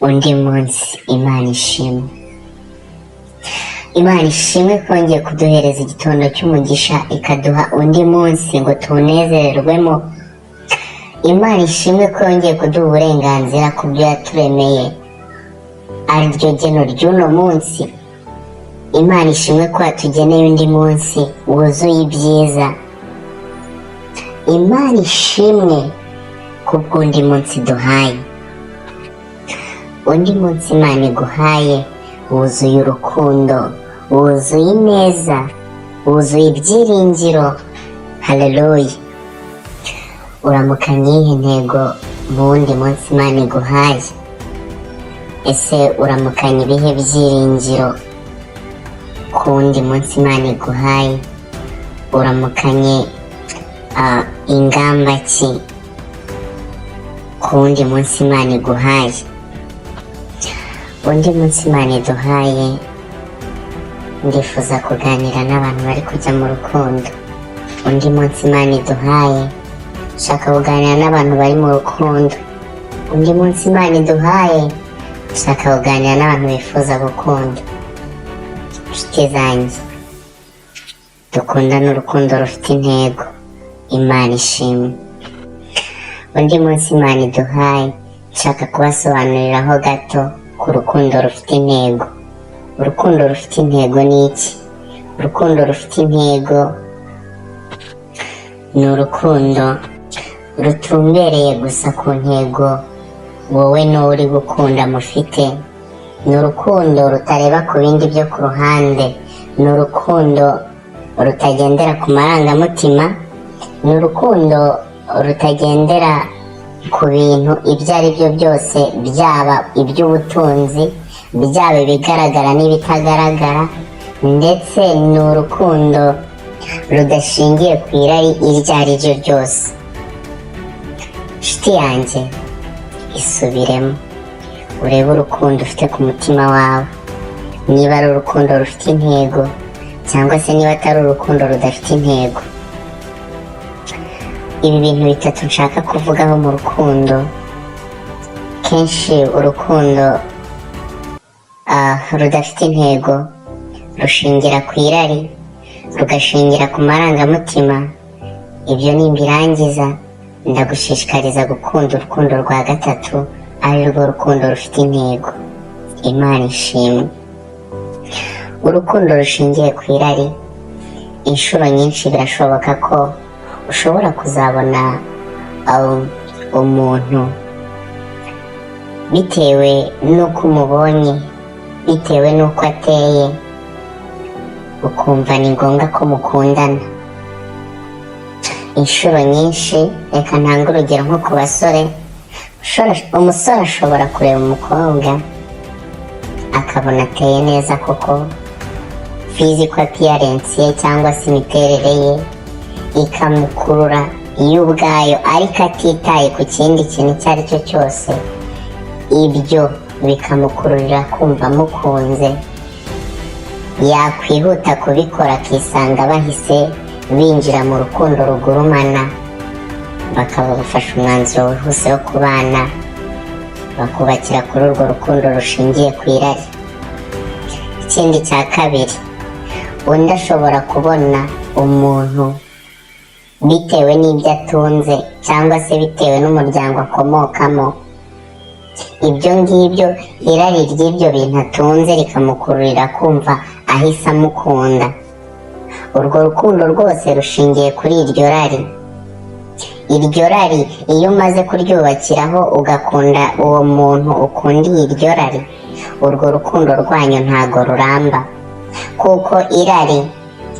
undi munsi. Imana ishimwe. Imana ishimwe kongeye kuduhereza igitondo cy'umugisha, ikaduha undi munsi ngo tuwunezererwemo. Imana ishimwe kongeye kuduha uburenganzira ku byo yaturemeye ari ryo geno ry'uno munsi. Imana ishimwe ko yatugeneye undi munsi wuzuye ibyiza. Imana ishimwe kubw'undi munsi duhaye. Undi munsi Imana iguhaye wuzuye urukundo, wuzuye ineza, wuzuye ibyiringiro. Haleluya. Uramukanye iyihe ntego mu wundi munsi Imana iguhaye? Ese uramukanye ibihe byiringiro ku wundi munsi Imana iguhaye? Uramukanye ingamba ki ku wundi munsi Imana iguhaye? Undi munsi Imana iduhaye, ndifuza kuganira n'abantu bari kujya mu rukundo. Undi munsi Imana iduhaye, nshaka kuganira n'abantu bari mu rukundo. Undi munsi Imana iduhaye, nshaka kuganira n'abantu bifuza gukunda. Inshuti zanjye, dukundane urukundo rufite intego. Imana ishimwe. Undi munsi Imana iduhaye, nshaka kubasobanuriraho gato ku rukundo rufite intego. Urukundo rufite intego ni iki? Urukundo rufite intego ni urukundo rutumbereye gusa ku ntego wowe n'uwo uri gukunda mufite. Ni urukundo rutareba ku bindi byo ku ruhande. Ni urukundo rutagendera ku marangamutima. Ni urukundo rutagendera ku bintu ibyo ari byo byose, byaba iby'ubutunzi, byaba ibigaragara n'ibitagaragara, ndetse ni urukundo rudashingiye ku irari iryo ari ryo ryose. Inshuti yanjye, isubiremo urebe urukundo ufite ku mutima wawe, niba ari urukundo rufite intego cyangwa se niba atari urukundo rudafite intego. Ibi bintu bitatu nshaka kuvugaho mu rukundo. Kenshi urukundo rudafite intego rushingira ku irari, rugashingira ku marangamutima. Ibyo nimbirangiza, ndagushishikariza gukunda urukundo rwa gatatu, ari rwo rukundo rufite intego. Imana ishimwe. Urukundo rushingiye ku irari, inshuro nyinshi birashoboka ko ushobora kuzabona umuntu bitewe n'uko umubonye, bitewe n'uko ateye, ukumva ni ngombwa ko mukundana. Inshuro nyinshi, reka ntange urugero nko ku basore. Umusore ashobora kureba umukobwa akabona ateye neza koko, physical appearance ye cyangwa se imiterere ye ikamukurura iyo ubwayo, ariko atitaye ku kindi kintu icyo ari cyo cyose. Ibyo bikamukururira kumva amukunze. Yakwihuta kubikora akisanga bahise binjira mu rukundo rugurumana, bakaba bafashe umwanzuro wihuse wo kubana, bakubakira kuri urwo rukundo rushingiye ku irari. Ikindi cya kabiri, undi ashobora kubona umuntu bitewe n'ibyo atunze cyangwa se bitewe n'umuryango akomokamo. Ibyo ngibyo, irari ry'ibyo bintu atunze rikamukururira kumva ahise amukunda. Urwo rukundo rwose rushingiye kuri iryo rari. Iryo rari iyo umaze kuryubakiraho ugakunda uwo muntu ukundiye iryo rari, urwo rukundo rwanyu ntago ruramba, kuko irari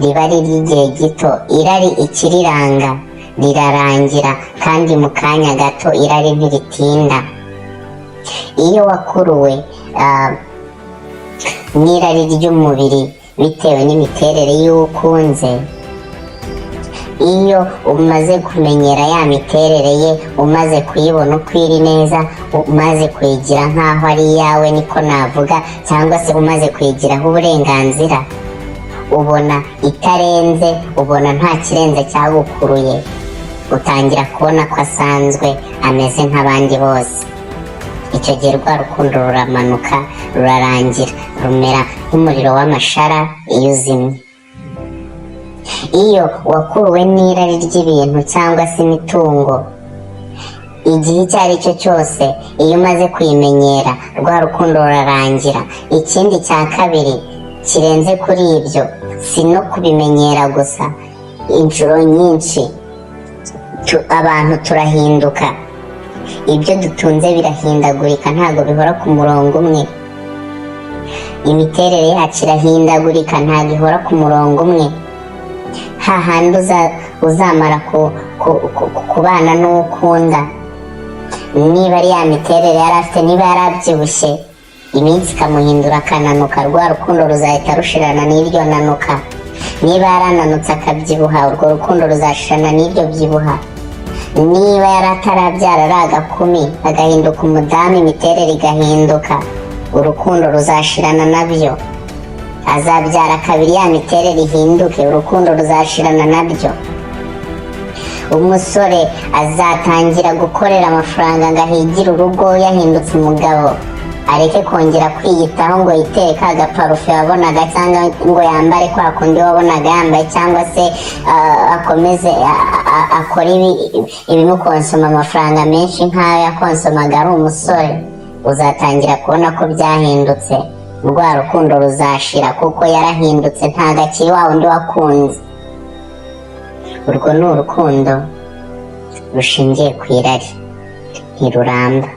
riba ari iry'igihe gito. Irari ikiriranga rirarangira, kandi mu kanya gato irari ntiritinda. Iyo wakuruwe n'irari ry'umubiri bitewe n'imiterere y'uwo ukunze, iyo umaze kumenyera ya miterere ye, umaze kuyibona uko iri neza, umaze kuyigira nk'aho ari iyawe, niko navuga, cyangwa se umaze kuyigiraho uburenganzira, ubona itarenze, ubona nta kirenze cyagukuruye, utangira kubona ko asanzwe, ameze nk'abandi bose. icyo gihe rwa rukundo ruramanuka, rurarangira, rumera nk'umuriro w'amashara iyo uzimye. Iyo wakuruwe n'irari ry'ibintu cyangwa se imitungo, igihe icyo ari cyo cyose, iyo umaze kuyimenyera, rwa rukundo rurarangira. Ikindi cya kabiri kirenze kuri ibyo, si no kubimenyera gusa, inshuro nyinshi abantu turahinduka. Ibyo dutunze birahindagurika, ntabwo bihora ku murongo umwe. Imiterere yacu irahindagurika, ntabwo ihora ku murongo umwe. Hahandi uzamara kubana n'uwo ukunda, niba ari ya miterere yari afite, niba yari abyibushye, iminsi ikamuhindura akananuka, rwa rukundo ruzahita rushirana n'iryo nanuka. Niba yarananutse akabyibuha, urwo rukundo ruzashirana n'iryo byibuha. Niba yari atarabyara ari agakumi agahinduka umudamu, imiterere igahinduka, urukundo ruzashirana nabyo. Azabyara kabiri, ya miterere ihinduke, urukundo ruzashirana nabyo. Umusore azatangira gukorera amafaranga ngo ahigire urugo yahindutse umugabo, areke kongera kwiyitaho ngo yitere ka gaparufe wabonaga, cyangwa ngo yambare kwa kundi wabonaga yambaye, cyangwa se akomeze akora ibimukonsoma amafaranga menshi nk'ayo yakonsomaga ari umusore. Uzatangira kubona ko byahindutse, rwa rukundo ruzashira kuko yarahindutse, nta gakiri wa wundi wakunze. Urwo ni urukundo rushingiye ku irari, ntiruramba.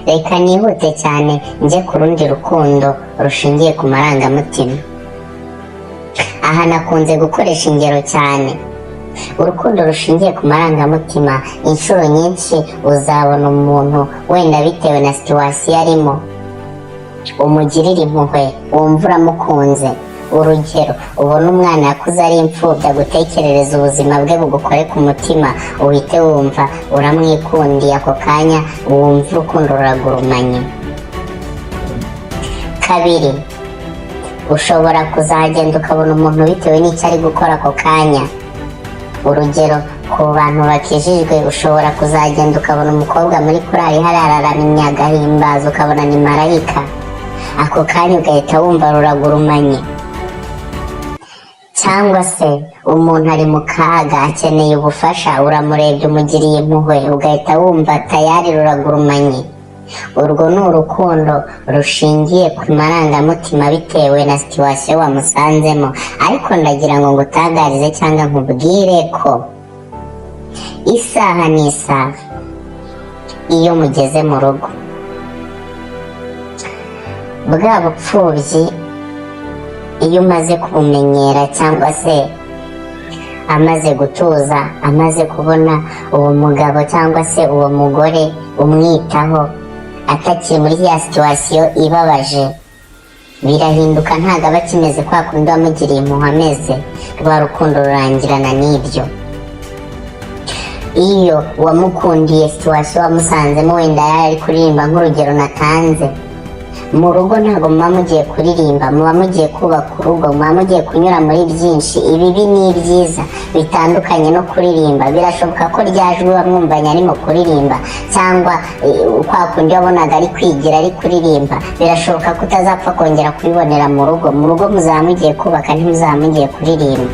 Reka nihute cyane njye ku rundi rukundo rushingiye ku marangamutima. Aha nakunze gukoresha ingero cyane. Urukundo rushingiye ku marangamutima, inshuro nyinshi uzabona umuntu wenda bitewe na situwasiyo arimo, umugirira impuhwe, wumva uramukunze. Urugero, ubona umwana yakuze ari imfubyi, agutekerereza ubuzima bwe bugukore ku mutima, uhite wumva uramwikundiye, ako kanya wumva urukundo ruragurumanye. Kabiri, ushobora kuzagenda ukabona umuntu bitewe n'icyo ari gukora ako kanya. Urugero, ku bantu bakijijwe, ushobora kuzagenda ukabona umukobwa muri korali hariya araramye agahimbaza, ukabona ni marayika, ako kanya ugahita wumva ruragurumanye. Cyangwa se umuntu ari mu kaga akeneye ubufasha, uramurebye umugiriye impuhwe, ugahita wumva tayari ruragurumanye. Urwo ni urukundo rushingiye ku marangamutima bitewe na situwasiyo wamusanzemo. Ariko ndagira ngo ngutangarize cyangwa nkubwire ko isaha n'isaha iyo mugeze mu rugo, bwa bupfubyi iyo umaze kubumenyera, cyangwa se amaze gutuza, amaze kubona uwo mugabo cyangwa se uwo mugore umwitaho atakiri muri ya situwasiyo ibabaje, birahinduka, ntabwo aba akimeze kwa kundi wamugiriye impuhwe ameze. Rwa rukundo rurangirana n'ibyo. Iyo wamukundiye situwasiyo wamusanzemo, wenda yari ari kuririmba nk'urugero natanze, mu rugo ntabwo muba mugiye kuririmba, muba mugiye kubaka urugo, muba mugiye kunyura muri byinshi, ibibi n'ibyiza bitandukanye no kuririmba. Birashoboka ko rya jwi wamwumvanye arimo kuririmba, cyangwa kwa kundi wabonaga ari kwigira ari kuririmba, birashoboka ko utazapfa kongera kubibonera mu rugo. Mu rugo muzaba mugiye kubaka, ntimuzaba mugiye kuririmba.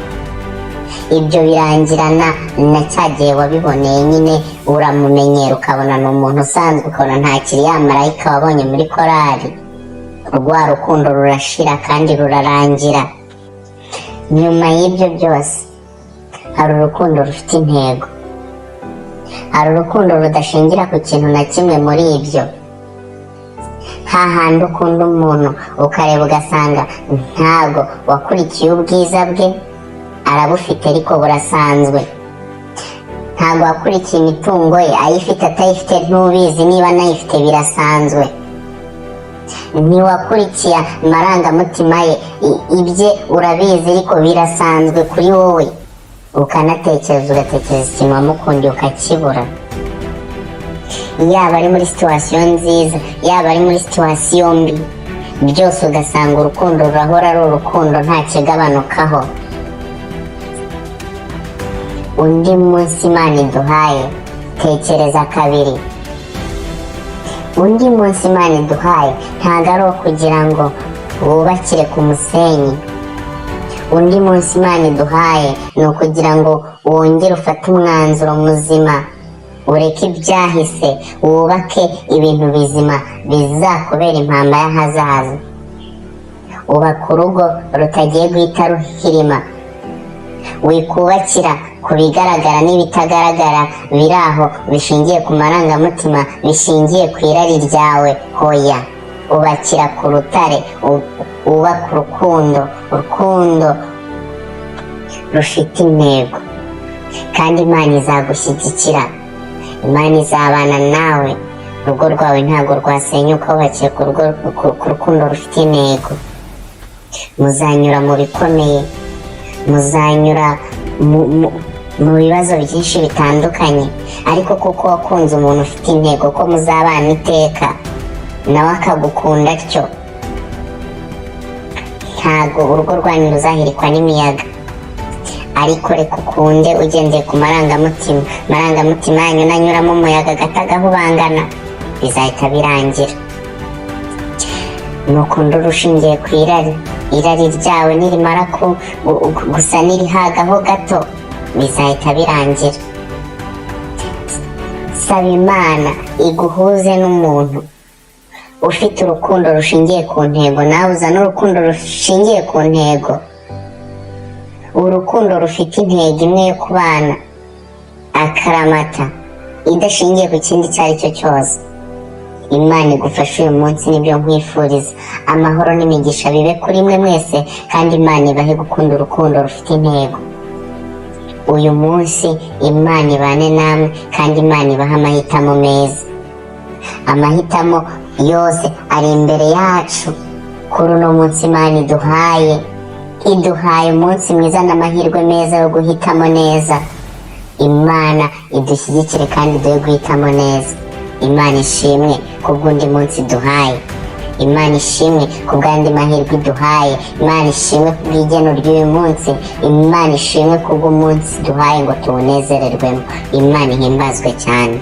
Ibyo birangirana na cya gihe wabiboneye, nyine uramumenyera, ukabona ni umuntu usanzwe, ukabona ntakiri ya marayika wabonye muri korali. Rwa rukundo rurashira kandi rurarangira. Nyuma y'ibyo byose hari urukundo rufite intego, hari urukundo rudashingira ku kintu na kimwe muri ibyo. Hahandi ukunda umuntu ukareba ugasanga ntago wakurikiye ubwiza bwe, arabufite ariko burasanzwe. Ntago wakurikiye imitungo ye, ayifite atayifite ntubizi, niba anayifite birasanzwe. Ntiwakurikiye amarangamutima ye, ibye urabizi ariko birasanzwe kuri wowe. Ukanatekereza, ugatekereza ikintu wamukundiye ukakibura. Yaba ari muri situwasiyo nziza, yaba ari muri situwasiyo mbi, byose ugasanga urukundo rurahora ari urukundo, nta kigabanukaho. Undi munsi Imana iduhaye, tekereza kabiri. undi munsi Imana iduhaye ntabwo ari uwo kugira ngo wubakire ku musenyi. Undi munsi Imana iduhaye ni ukugira ngo wongere ufate umwanzuro muzima, ureke ibyahise, wubake ibintu bizima bizakubera impamba y'ahazaza. Ubaka urugo rutagiye guhita ruhirima. Wikubakira ku bigaragara n'ibitagaragara biri aho bishingiye ku marangamutima, bishingiye ku irari ryawe. Hoya, ubakira ku rutare, wubaka urukundo rufite intego, kandi Imana izagushyigikira. Imana izabana nawe. Urugo rwawe ntabwo rwasenyuka wubakiye ku rukundo rufite intego. Muzanyura mu bikomeye, muzanyura mu bibazo byinshi bitandukanye, ariko kuko wakunze umuntu ufite intego ko muzabana iteka, nawe akagukunda atyo, ntabwo urugo rwanyu ruzahirikwa n'imiyaga. Ariko reka ukunde ugendeye ku marangamutima yanyu nanyuramo umuyaga gato agahubangana, bizahita birangira. Nukunda urushingiye ku irari ryawe nirimara gusa n'irihagaho gato, bizahita birangira. Saba Imana iguhuze n'umuntu ufite urukundo rushingiye ku ntego, nawe uzana urukundo rushingiye ku ntego, urukundo rufite intego imwe yo kubana akaramata, idashingiye ku kindi icyo ari cyo cyose. Imana igufashe uyu munsi, nibyo nkwifuriza. Amahoro n'imigisha bibe kuri mwe mwese, kandi Imana ibahe gukunda urukundo rufite intego. Uyu munsi Imana ibane namwe, kandi Imana ibahe amahitamo meza. Amahitamo yose ari imbere yacu kuri uno munsi Imana iduhaye umunsi mwiza n'amahirwe meza yo guhitamo neza. Imana idushyigikire kandi iduhe guhitamo neza. Imana ishimwe kubw'undi munsi duhaye. Imana ishimwe kubw'andi mahirwe iduhaye. Imana ishimwe kubw'igeno ry'uyu munsi. Imana ishimwe kubw'umunsi duhaye ngo tuwunezererwemo. Imana ihimbazwe cyane.